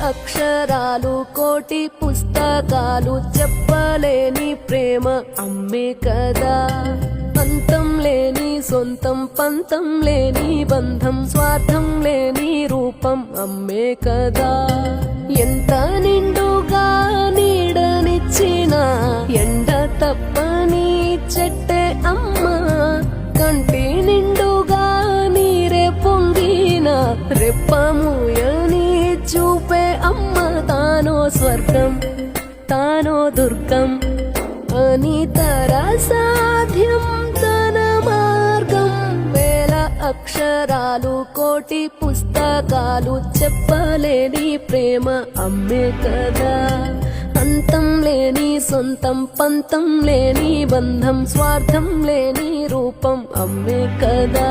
అక్షరాలు కోటి పుస్తకాలు చెప్పలేని ప్రేమ అమ్మే కదా. అంతం లేని సొంతం పంతం లేని బంధం స్వార్థం లేని రూపం అమ్మే కదా. ఎంత నిండుగా నీడనిచ్చిన ఎండ తప్పని చెట్టే అమ్మ, కంటి నిండుగా నీరే పొంగిన రెప్పముయని చూపే అమ్మ. తానో స్వర్గం తానో దుర్గం అని సాధ్యం తన మార్గం. వేల అక్షరాలు కోటి పుస్తకాలు చెప్పలేని ప్రేమ అమ్మే కదా. అంతం లేని సొంతం పంతం లేని బంధం స్వార్థం లేని రూపం అమ్మే కదా.